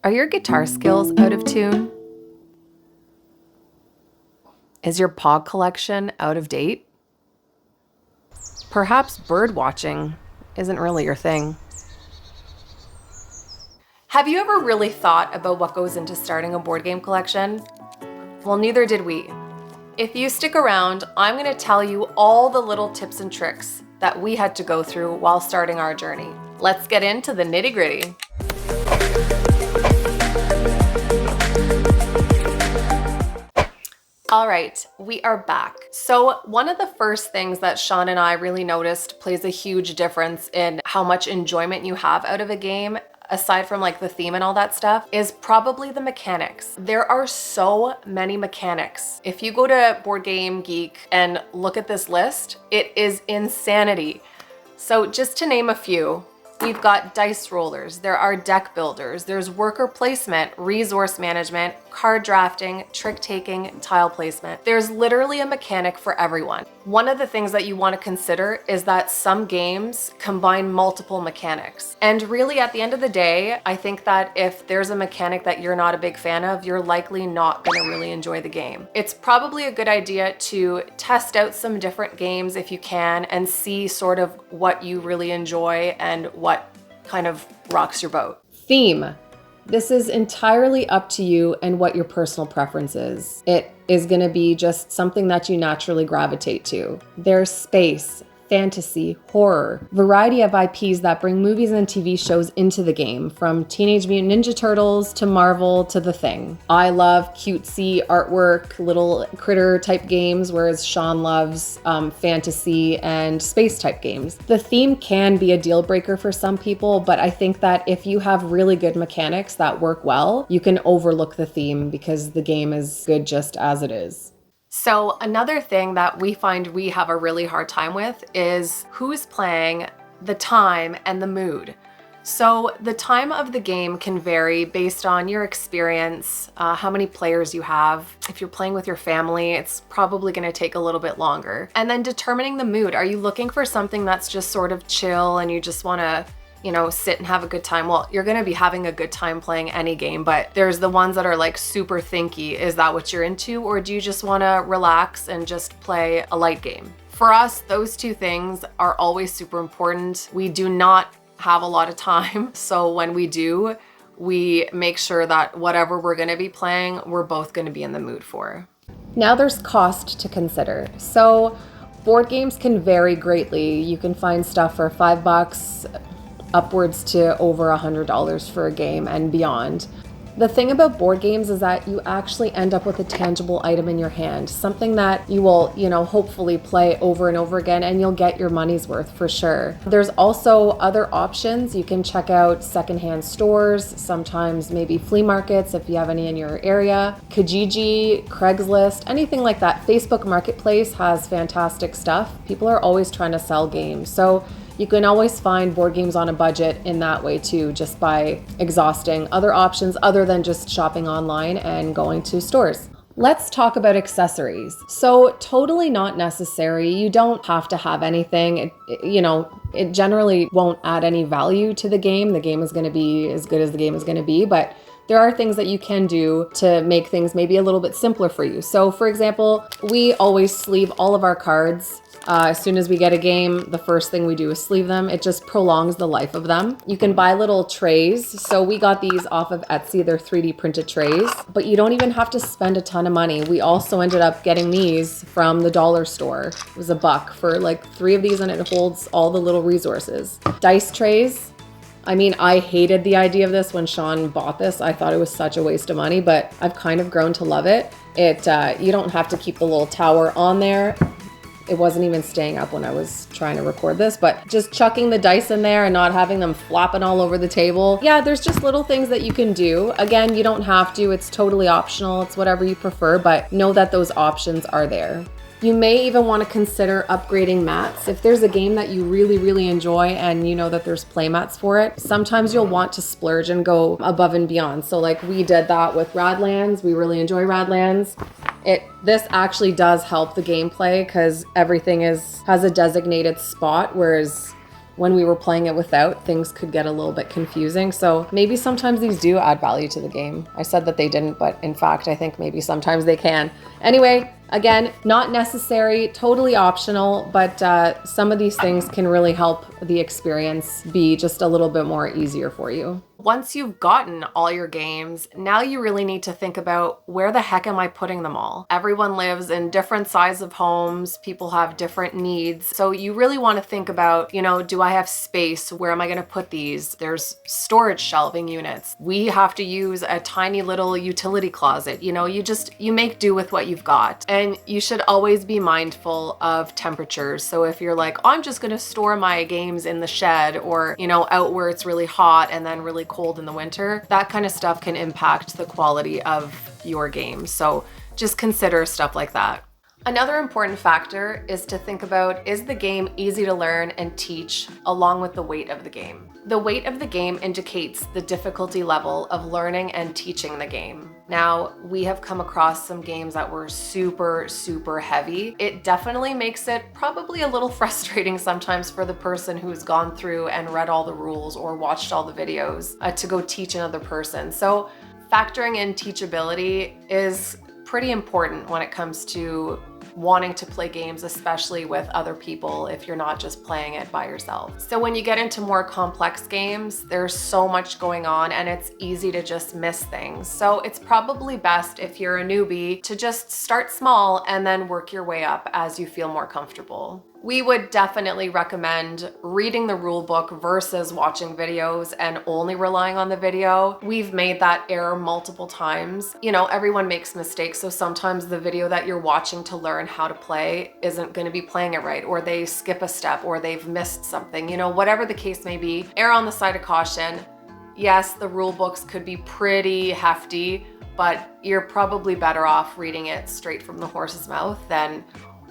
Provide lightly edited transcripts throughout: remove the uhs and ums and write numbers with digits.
Are your guitar skills out of tune? Is your pog collection out of date? Perhaps bird watching isn't really your thing. Have you ever really thought about what goes into starting a board game collection? Well, neither did we. If you stick around, I'm going to tell you all the little tips and tricks that we had to go through while starting our journey. Let's get into the nitty-gritty. All right, we are back. So one of the first things that Sean and I really noticed plays a huge difference in how much enjoyment you have out of a game, aside from like the theme and all that stuff, is probably the mechanics. There are so many mechanics. If you go to Board Game Geek and look at this list, it is insanity. So just to name a few, we've got dice rollers, there are deck builders, there's worker placement, resource management, card drafting, trick taking, tile placement. There's literally a mechanic for everyone. One of the things that you want to consider is that some games combine multiple mechanics. And really at the end of the day, I think that if there's a mechanic that you're not a big fan of, you're likely not going to really enjoy the game. It's probably a good idea to test out some different games if you can and see sort of what you really enjoy and what kind of rocks your boat. Theme. This is entirely up to you and what your personal preference is. It is going to be just something that you naturally gravitate to. There's space, fantasy, horror, variety of IPs that bring movies and TV shows into the game, from Teenage Mutant Ninja Turtles to Marvel to The Thing. I love cutesy artwork, little critter type games, whereas Sean loves fantasy and space type games. The theme can be a deal breaker for some people, but I think that if you have really good mechanics that work well, you can overlook the theme because the game is good just as it is. So another thing that we find we have a really hard time with is who's playing, the time, and the mood. So the time of the game can vary based on your experience, how many players you have. If you're playing with your family, it's probably going to take a little bit longer. And then determining the mood. Are you looking for something that's just sort of chill and you just want to sit and have a good time? Well, you're going to be having a good time playing any game, but there's the ones that are like super thinky. Is that what you're into? Or do you just want to relax and just play a light game? For us, those two things are always super important. We do not have a lot of time. So when we do, we make sure that whatever we're going to be playing, we're both going to be in the mood for. Now there's cost to consider. So board games can vary greatly. You can find stuff for $5, upwards to over $100 for a game and beyond. The thing about board games is that you actually end up with a tangible item in your hand, something that you will, hopefully play over and over again, and you'll get your money's worth for sure. There's also other options. You can check out secondhand stores, sometimes maybe flea markets if you have any in your area, Kijiji, Craigslist, anything like that. Facebook Marketplace has fantastic stuff. People are always trying to sell games. So you can always find board games on a budget in that way too, just by exhausting other options other than just shopping online and going to stores. Let's talk about accessories. So totally not necessary. You don't have to have anything. It generally won't add any value to the game. The game is going to be as good as the game is going to be, but there are things that you can do to make things maybe a little bit simpler for you. So for example, we always sleeve all of our cards. As soon as we get a game, the first thing we do is sleeve them. It just prolongs the life of them. You can buy little trays. So we got these off of Etsy. They're 3D printed trays, but you don't even have to spend a ton of money. We also ended up getting these from the dollar store. It was $1 for like 3 of these, and it holds all the little resources. Dice trays. I hated the idea of this when Sean bought this. I thought it was such a waste of money, but I've kind of grown to love it. You don't have to keep the little tower on there. It wasn't even staying up when I was trying to record this, but just chucking the dice in there and not having them flopping all over the table. Yeah, there's just little things that you can do. Again, you don't have to. It's totally optional. It's whatever you prefer, but know that those options are there. You may even want to consider upgrading mats. If there's a game that you really, really enjoy and you know that there's play mats for it, sometimes you'll want to splurge and go above and beyond. So like we did that with Radlands. We really enjoy Radlands. This actually does help the gameplay because everything has a designated spot, whereas when we were playing it without, things could get a little bit confusing. So maybe sometimes these do add value to the game. I said that they didn't, but in fact, I think maybe sometimes they can. Anyway, again, not necessary, totally optional, but some of these things can really help the experience be just a little bit more easier for you. Once you've gotten all your games, now you really need to think about where the heck am I putting them all? Everyone lives in different sizes of homes, people have different needs. So you really want to think about, do I have space? Where am I going to put these? There's storage shelving units. We have to use a tiny little utility closet. You make do with what you've got. And you should always be mindful of temperatures. So if you're like, I'm just going to store my games in the shed or, out where it's really hot and then really cold in the winter, that kind of stuff can impact the quality of your game. So just consider stuff like that. Another important factor is to think about, is the game easy to learn and teach along with the weight of the game? The weight of the game indicates the difficulty level of learning and teaching the game. Now, we have come across some games that were super, super heavy. It definitely makes it probably a little frustrating sometimes for the person who's gone through and read all the rules or watched all the videos to go teach another person. So factoring in teachability is pretty important when it comes to wanting to play games, especially with other people if you're not just playing it by yourself. So when you get into more complex games, there's so much going on and it's easy to just miss things. So it's probably best if you're a newbie to just start small and then work your way up as you feel more comfortable. We would definitely recommend reading the rule book versus watching videos and only relying on the video. We've made that error multiple times. Everyone makes mistakes, so sometimes the video that you're watching to learn how to play isn't going to be playing it right, or they skip a step, or they've missed something. Whatever the case may be, err on the side of caution. Yes, the rule books could be pretty hefty, but you're probably better off reading it straight from the horse's mouth than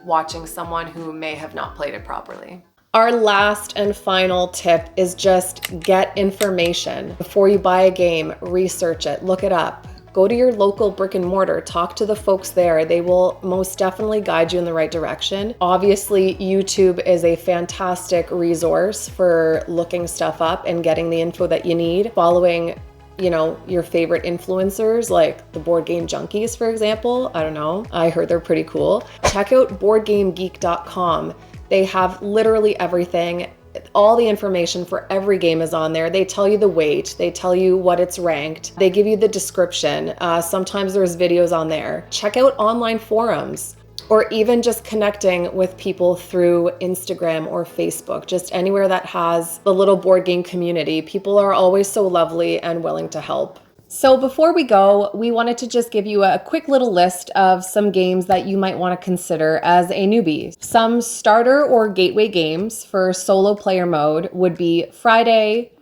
watching someone who may have not played it properly. Our last and final tip is just get information. Before you buy a game, research it, look it up. Go to your local brick and mortar, talk to the folks there. They will most definitely guide you in the right direction. Obviously, YouTube is a fantastic resource for looking stuff up and getting the info that you need. Following your favorite influencers like the Board Game Junkies, for example. I don't know. I heard they're pretty cool. Check out boardgamegeek.com. They have literally everything. All the information for every game is on there. They tell you the weight. They tell you what it's ranked. They give you the description. Sometimes there's videos on there. Check out online forums, or even just connecting with people through Instagram or Facebook, just anywhere that has the little board game community. People are always so lovely and willing to help. So before we go, we wanted to just give you a quick little list of some games that you might want to consider as a newbie. Some starter or gateway games for solo player mode would be Friday,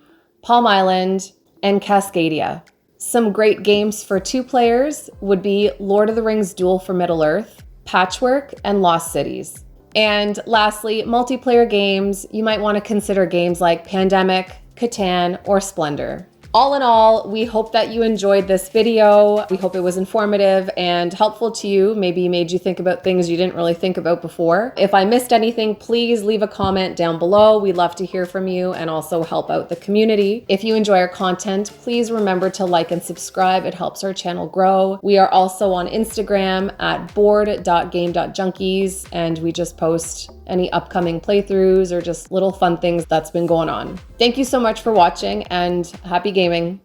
Palm Island, and Cascadia. Some great games for 2 players would be Lord of the Rings Duel for Middle-earth, Patchwork, and Lost Cities. And lastly, multiplayer games, you might want to consider games like Pandemic, Catan, or Splendor. All in all, we hope that you enjoyed this video. We hope it was informative and helpful to you, maybe made you think about things you didn't really think about before. If I missed anything, please leave a comment down below. We'd love to hear from you and also help out the community. If you enjoy our content, please remember to like and subscribe. It helps our channel grow. We are also on Instagram at board.game.junkies, and we just post any upcoming playthroughs or just little fun things that's been going on. Thank you so much for watching and happy gaming.